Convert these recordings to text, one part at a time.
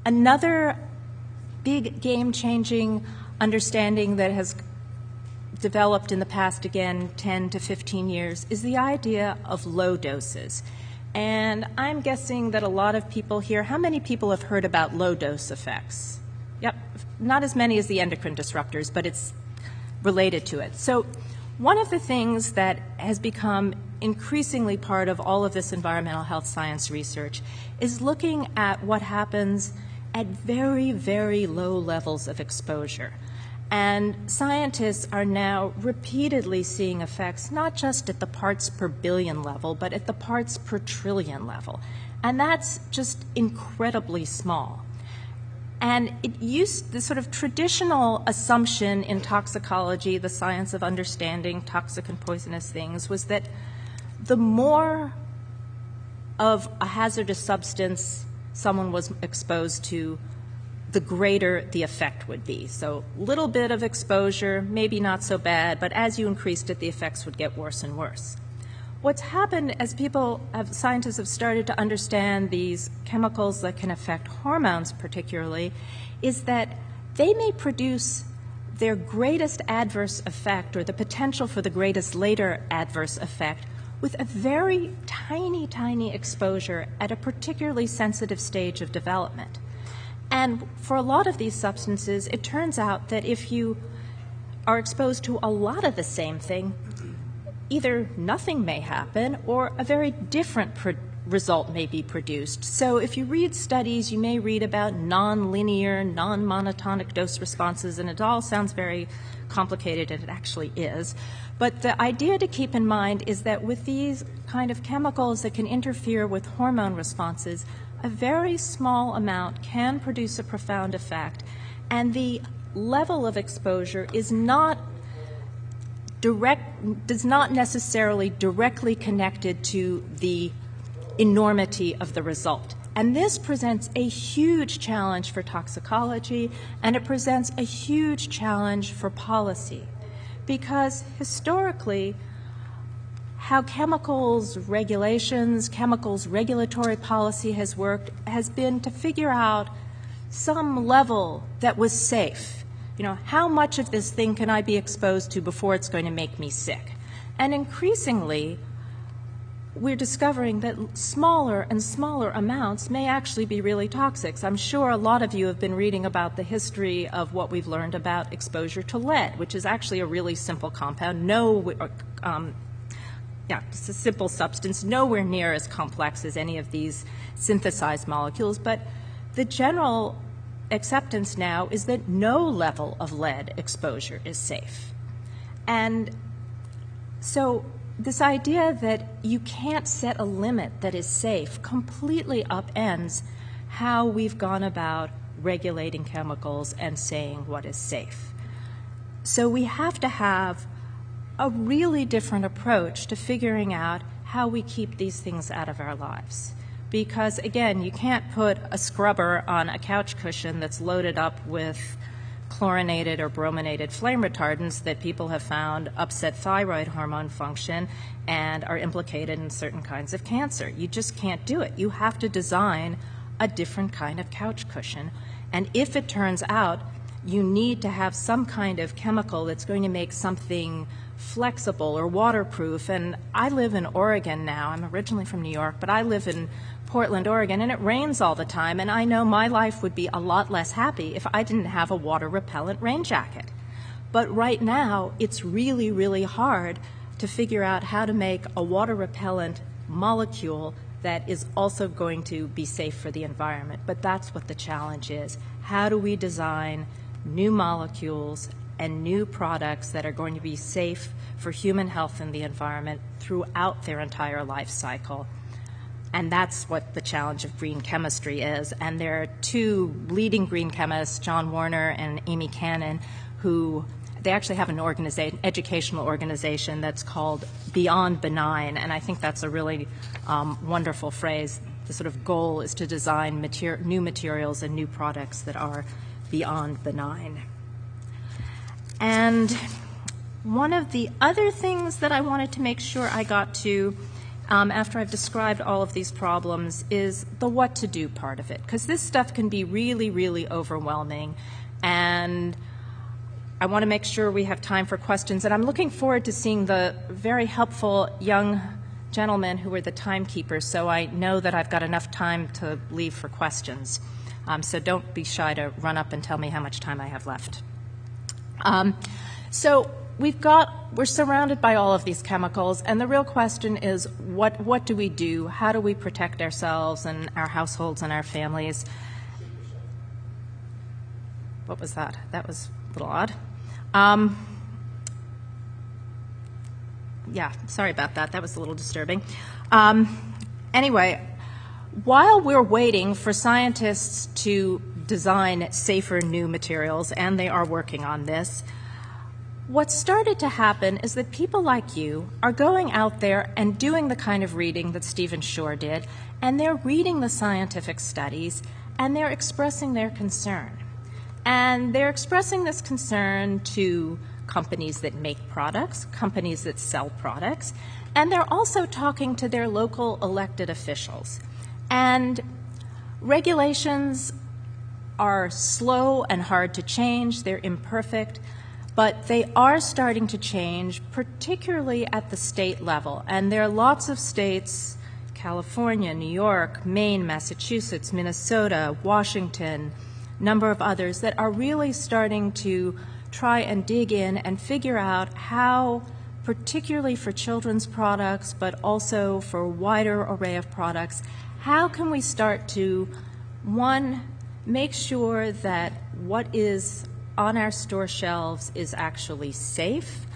Another big game-changing understanding that has developed in the past, again, 10 to 15 years, is the idea of low doses. And I'm guessing that a lot of people here, how many people have heard about low-dose effects? Yep, not as many as the endocrine disruptors, but it's related to it. So one of the things that has become increasingly part of all of this environmental health science research is looking at what happens at very, very low levels of exposure. And scientists are now repeatedly seeing effects not just at the parts per billion level, but at the parts per trillion level. And that's just incredibly small. And the sort of traditional assumption in toxicology, the science of understanding toxic and poisonous things, was that the more of a hazardous substance someone was exposed to, the greater the effect would be. So little bit of exposure, maybe not so bad, but as you increased it, the effects would get worse and worse. What's happened as scientists have started to understand these chemicals that can affect hormones particularly, is that they may produce their greatest adverse effect, or the potential for the greatest later adverse effect, with a very tiny, tiny exposure at a particularly sensitive stage of development. And for a lot of these substances, it turns out that if you are exposed to a lot of the same thing, either nothing may happen or a very different result may be produced. So if you read studies, you may read about nonlinear, non-monotonic dose responses, and it all sounds very complicated, and it actually is. But the idea to keep in mind is that with these kind of chemicals that can interfere with hormone responses, a very small amount can produce a profound effect, and the level of exposure is does not necessarily directly connected to the enormity of the result. And this presents a huge challenge for toxicology, and it presents a huge challenge for policy, because historically, how chemicals regulations, chemicals regulatory policy has worked has been to figure out some level that was safe. You know, how much of this thing can I be exposed to before it's going to make me sick? And increasingly, we're discovering that smaller and smaller amounts may actually be really toxic. I'm sure a lot of you have been reading about the history of what we've learned about exposure to lead, which is actually a really simple compound. It's a simple substance, nowhere near as complex as any of these synthesized molecules, but the general acceptance now is that no level of lead exposure is safe. And so this idea that you can't set a limit that is safe completely upends how we've gone about regulating chemicals and saying what is safe. So we have to have a really different approach to figuring out how we keep these things out of our lives. Because, again, you can't put a scrubber on a couch cushion that's loaded up with chlorinated or brominated flame retardants that people have found upset thyroid hormone function and are implicated in certain kinds of cancer. You just can't do it. You have to design a different kind of couch cushion. And if it turns out you need to have some kind of chemical that's going to make something flexible or waterproof, and I live in Oregon now. I'm originally from New York, but I live in Portland, Oregon, and it rains all the time, and I know my life would be a lot less happy if I didn't have a water-repellent rain jacket. But right now, it's really, really hard to figure out how to make a water-repellent molecule that is also going to be safe for the environment. But that's what the challenge is. How do we design new molecules and new products that are going to be safe for human health and the environment throughout their entire life cycle? And that's what the challenge of green chemistry is. And there are two leading green chemists, John Warner and Amy Cannon, who they actually have an educational organization that's called Beyond Benign. And I think that's a really wonderful phrase. The sort of goal is to design new materials and new products that are beyond benign. And one of the other things that I wanted to make sure I got to after I've described all of these problems, is the what to do part of it, because this stuff can be really, really overwhelming, and I want to make sure we have time for questions, and I'm looking forward to seeing the very helpful young gentlemen who are the timekeepers, so I know that I've got enough time to leave for questions. So don't be shy to run up and tell me how much time I have left. So we're surrounded by all of these chemicals, and the real question is, what do we do? How do we protect ourselves and our households and our families? What was that? That was a little odd. Yeah, sorry about that. That was a little disturbing. Anyway, while we're waiting for scientists to design safer new materials, and they are working on this, what started to happen is that people like you are going out there and doing the kind of reading that Stephen Shore did, and they're reading the scientific studies, and they're expressing their concern. And they're expressing this concern to companies that make products, companies that sell products, and they're also talking to their local elected officials. And regulations are slow and hard to change, they're imperfect, but they are starting to change, particularly at the state level. And there are lots of states, California, New York, Maine, Massachusetts, Minnesota, Washington, number of others that are really starting to try and dig in and figure out how, particularly for children's products, but also for a wider array of products, how can we start to, one, make sure that what is on our store shelves is actually safe,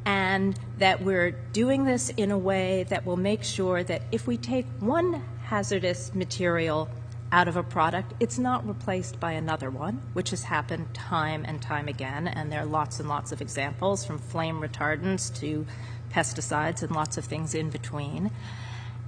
and that we're doing this in a way that will make sure that if we take one hazardous material out of a product, it's not replaced by another one, which has happened time and time again, and there are lots and lots of examples, from flame retardants to pesticides and lots of things in between.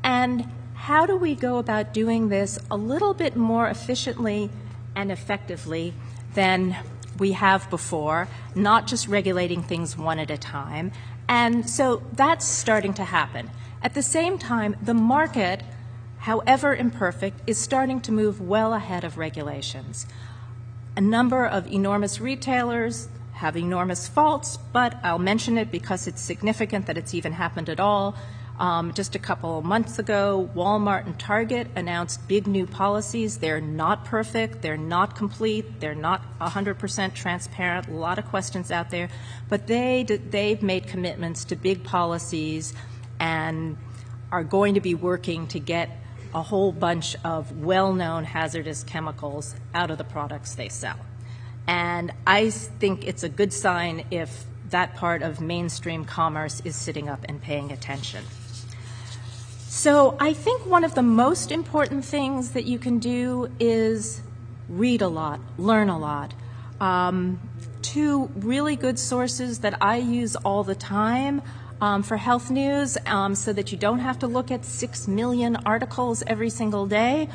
And how do we go about doing this a little bit more efficiently and effectively than we have before, not just regulating things one at a time? And so that's starting to happen. At the same time, the market, however imperfect, is starting to move well ahead of regulations. A number of enormous retailers have enormous faults, but I'll mention it because it's significant that it's even happened at all. Just a couple of months ago, Walmart and Target announced big new policies. They're not perfect, they're not complete, they're not 100% transparent, a lot of questions out there, but they've made commitments to big policies and are going to be working to get a whole bunch of well-known hazardous chemicals out of the products they sell. And I think it's a good sign if that part of mainstream commerce is sitting up and paying attention. So I think one of the most important things that you can do is read a lot, learn a lot. Two really good sources that I use all the time for health news, so that you don't have to look at 6 million articles every single day.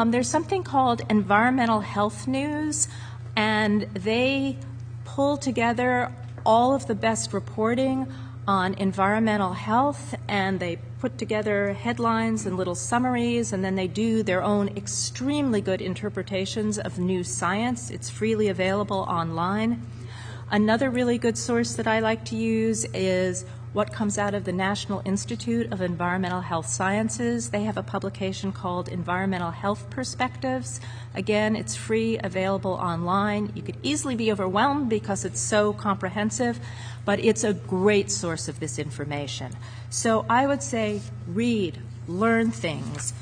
There's something called Environmental Health News, and they pull together all of the best reporting on environmental health, and they put together headlines and little summaries, and then they do their own extremely good interpretations of new science. It's freely available online. Another really good source that I like to use is what comes out of the National Institute of Environmental Health Sciences. They have a publication called Environmental Health Perspectives. Again, it's free, available online. You could easily be overwhelmed because it's so comprehensive, but it's a great source of this information. So I would say read, learn things.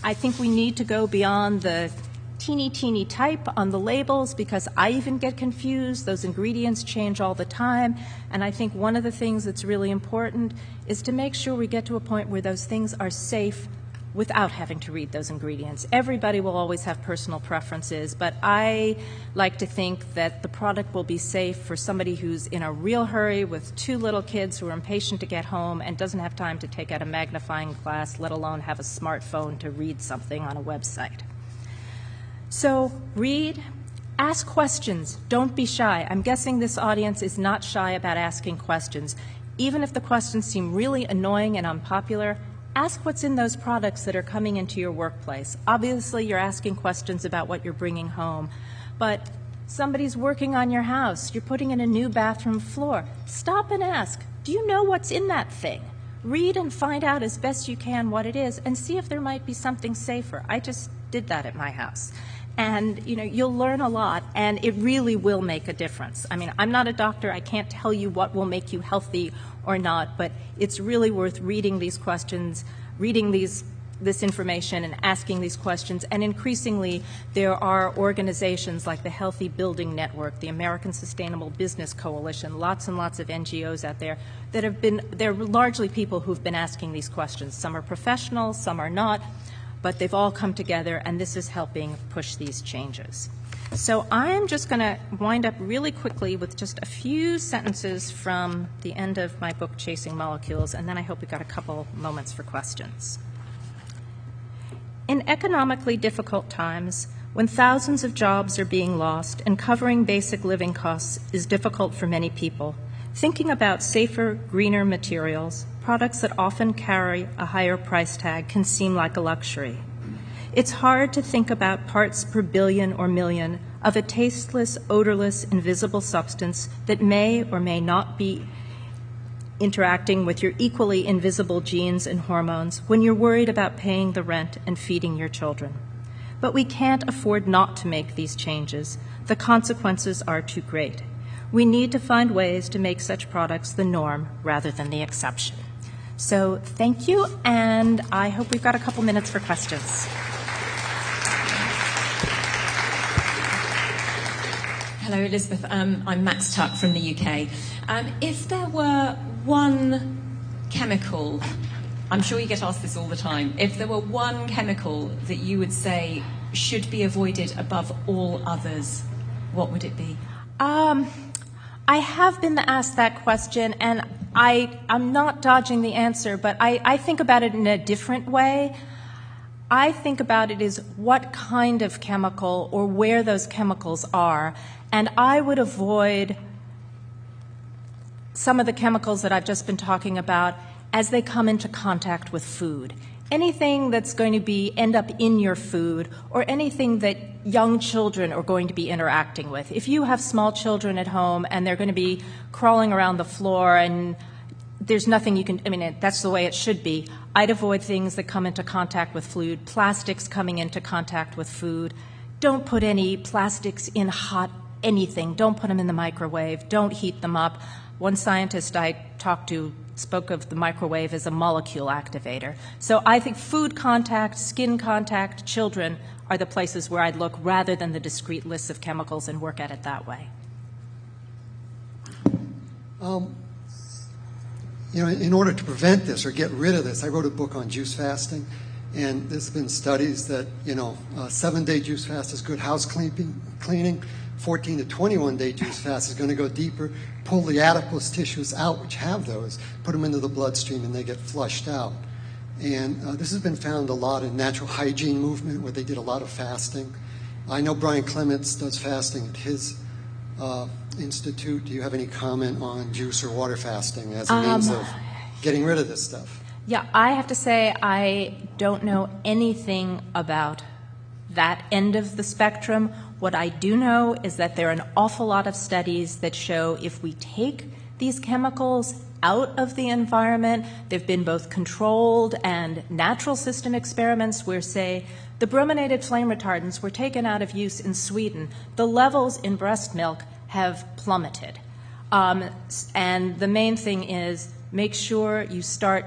I think we need to go beyond the teeny type on the labels, because I even get confused. Those ingredients change all the time, and I think one of the things that's really important is to make sure we get to a point where those things are safe without having to read those ingredients. Everybody will always have personal preferences, but I like to think that the product will be safe for somebody who's in a real hurry with 2 little kids who are impatient to get home and doesn't have time to take out a magnifying glass, let alone have a smartphone to read something on a website. So read, ask questions, don't be shy. I'm guessing this audience is not shy about asking questions. Even if the questions seem really annoying and unpopular, ask what's in those products that are coming into your workplace. Obviously, you're asking questions about what you're bringing home, but somebody's working on your house, you're putting in a new bathroom floor. Stop and ask, do you know what's in that thing? Read and find out as best you can what it is and see if there might be something safer. I just did that at my house. And, you'll learn a lot, and it really will make a difference. I mean, I'm not a doctor. I can't tell you what will make you healthy or not, but it's really worth reading these questions, reading this information and asking these questions. And increasingly, there are organizations like the Healthy Building Network, the American Sustainable Business Coalition, lots and lots of NGOs out there that they're largely people who've been asking these questions. Some are professionals, some are not, but they've all come together, and this is helping push these changes. So I'm just going to wind up really quickly with just a few sentences from the end of my book, Chasing Molecules, and then I hope we've got a couple moments for questions. In economically difficult times, when thousands of jobs are being lost and covering basic living costs is difficult for many people, thinking about safer, greener materials, products that often carry a higher price tag, can seem like a luxury. It's hard to think about parts per billion or million of a tasteless, odorless, invisible substance that may or may not be interacting with your equally invisible genes and hormones when you're worried about paying the rent and feeding your children. But we can't afford not to make these changes. The consequences are too great. We need to find ways to make such products the norm rather than the exception. So thank you, and I hope we've got a couple minutes for questions. Hello, Elizabeth. I'm Max Tuck from the UK. If there were one chemical, I'm sure you get asked this all the time, if there were one chemical that you would say should be avoided above all others, what would it be? I have been asked that question, and I'm not dodging the answer, but I think about it in a different way. I think about it as what kind of chemical or where those chemicals are, and I would avoid some of the chemicals that I've just been talking about as they come into contact with food. Anything that's going to end up in your food, or anything that young children are going to be interacting with. If you have small children at home and they're going to be crawling around the floor and there's nothing you can, that's the way it should be. I'd avoid things that come into contact with food, plastics coming into contact with food. Don't put any plastics in hot anything. Don't put them in the microwave. Don't heat them up. One scientist I talked to spoke of the microwave as a molecule activator. So I think food contact, skin contact, children are the places where I'd look rather than the discrete lists of chemicals and work at it that way. In order to prevent this or get rid of this, I wrote a book on juice fasting, and there's been studies that, 7-day juice fast is good house cleaning. 14 to 21-day juice fast is going to go deeper, pull the adipose tissues out, which have those, put them into the bloodstream, and they get flushed out. And this has been found a lot in natural hygiene movement, where they did a lot of fasting. I know Brian Clements does fasting at his institute. Do you have any comment on juice or water fasting as a means of getting rid of this stuff? Yeah, I have to say I don't know anything about that end of the spectrum. What I do know is that there are an awful lot of studies that show if we take these chemicals out of the environment, there have been both controlled and natural system experiments where, say, the brominated flame retardants were taken out of use in Sweden. The levels in breast milk have plummeted. And the main thing is make sure you start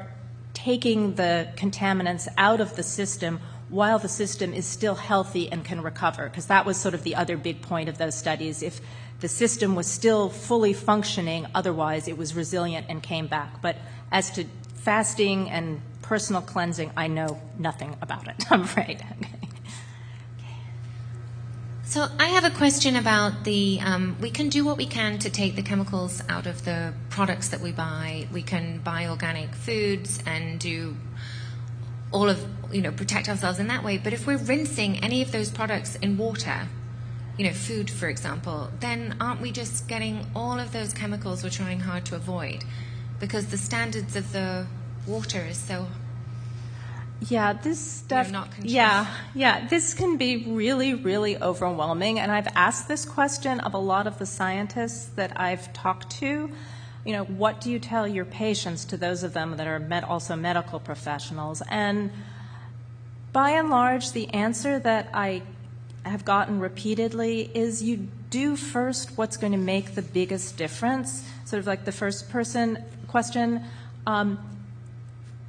taking the contaminants out of the system while the system is still healthy and can recover, because that was sort of the other big point of those studies. If the system was still fully functioning, otherwise it was resilient and came back. But as to fasting and personal cleansing, I know nothing about it, I'm afraid. So I have a question about the, we can do what we can to take the chemicals out of the products that we buy. We can buy organic foods and do all of, protect ourselves in that way. But if we're rinsing any of those products in water, food, for example, then aren't we just getting all of those chemicals we're trying hard to avoid? Because the standards of the water is so Yeah, this stuff. not controlled. Yeah, this can be really, really overwhelming. And I've asked this question of a lot of the scientists that I've talked to. You know, what do you tell your patients, to those of them that are also medical professionals? And by and large, the answer that I have gotten repeatedly is you do first what's going to make the biggest difference. Sort of like the first person question.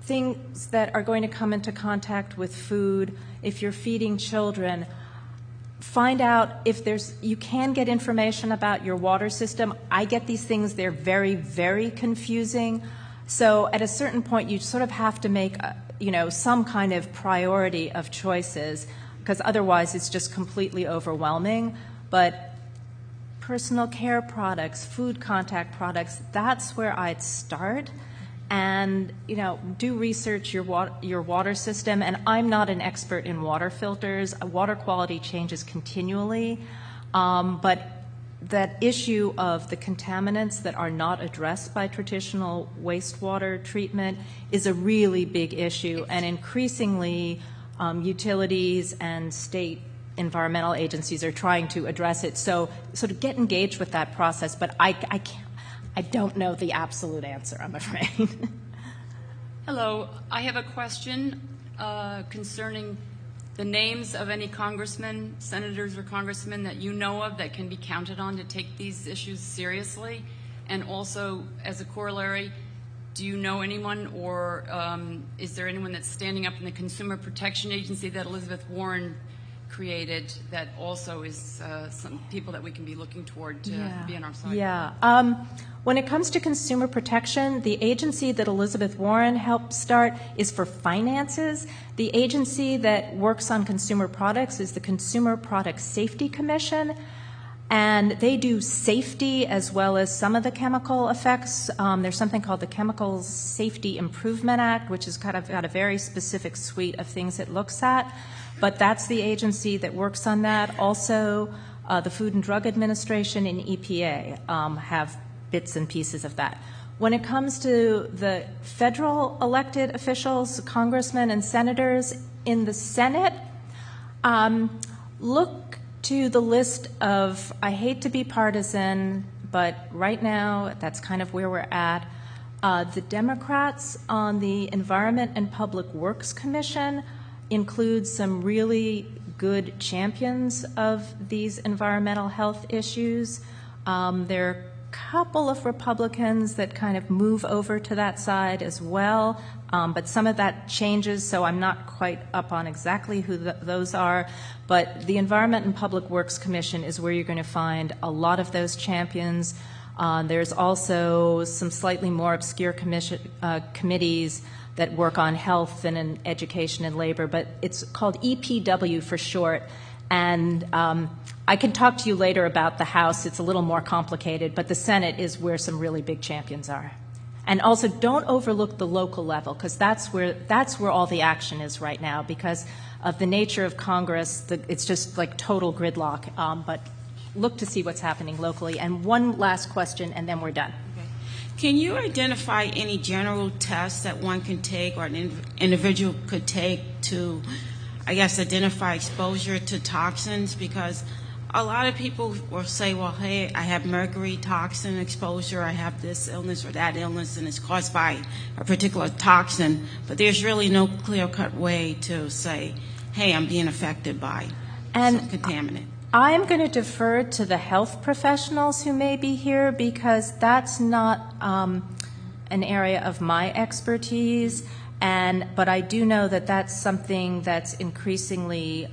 Things that are going to come into contact with food, if you're feeding children, find out if you can get information about your water system. I get these things, they're very, very confusing. So at a certain point, you sort of have to make, some kind of priority of choices, because otherwise it's just completely overwhelming. But personal care products, food contact products, that's where I'd start. And, do research your water system. And I'm not an expert in water filters. Water quality changes continually. But that issue of the contaminants that are not addressed by traditional wastewater treatment is a really big issue. And increasingly, utilities and state environmental agencies are trying to address it. So sort of get engaged with that process. But I don't know the absolute answer, I'm afraid. Hello. I have a question concerning the names of any congressmen, senators, or congressmen that you know of that can be counted on to take these issues seriously. And also, as a corollary, do you know anyone, or is there anyone that's standing up in the Consumer Protection Agency that Elizabeth Warren created that also is some people that we can be looking toward to be on our side? Yeah. When it comes to consumer protection, the agency that Elizabeth Warren helped start is for finances. The agency that works on consumer products is the Consumer Product Safety Commission, and they do safety as well as some of the chemical effects. There's something called the Chemical Safety Improvement Act, which has kind of got a very specific suite of things it looks at. But that's the agency that works on that. Also, the Food and Drug Administration and EPA have bits and pieces of that. When it comes to the federal elected officials, congressmen and senators in the Senate, look to the list of, I hate to be partisan, but right now that's kind of where we're at. The Democrats on the Environment and Public Works Commission include some really good champions of these environmental health issues. There are a couple of Republicans that kind of move over to that side as well, but some of that changes, so I'm not quite up on exactly who those are. But the Environment and Public Works Commission is where you're going to find a lot of those champions. There's also some slightly more obscure committees that work on health and in education and labor, but it's called EPW for short. And I can talk to you later about the House. It's a little more complicated, but the Senate is where some really big champions are. And also, don't overlook the local level, because that's where all the action is right now. Because of the nature of Congress, it's just like total gridlock. But look to see what's happening locally. And one last question, and then we're done. Can you identify any general tests that one can take or an individual could take to, I guess, identify exposure to toxins? Because a lot of people will say, well, hey, I have mercury toxin exposure, I have this illness or that illness, and it's caused by a particular toxin, but there's really no clear-cut way to say, hey, I'm being affected by some contaminant. I'm going to defer to the health professionals who may be here, because that's not an area of my expertise. But I do know that that's something that's increasingly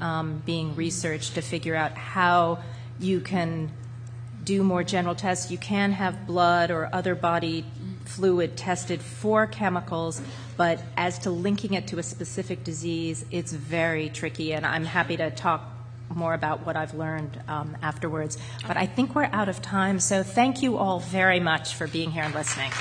being researched to figure out how you can do more general tests. You can have blood or other body fluid tested for chemicals, but as to linking it to a specific disease, it's very tricky, and I'm happy to talk more about what I've learned afterwards. But I think we're out of time, so thank you all very much for being here and listening.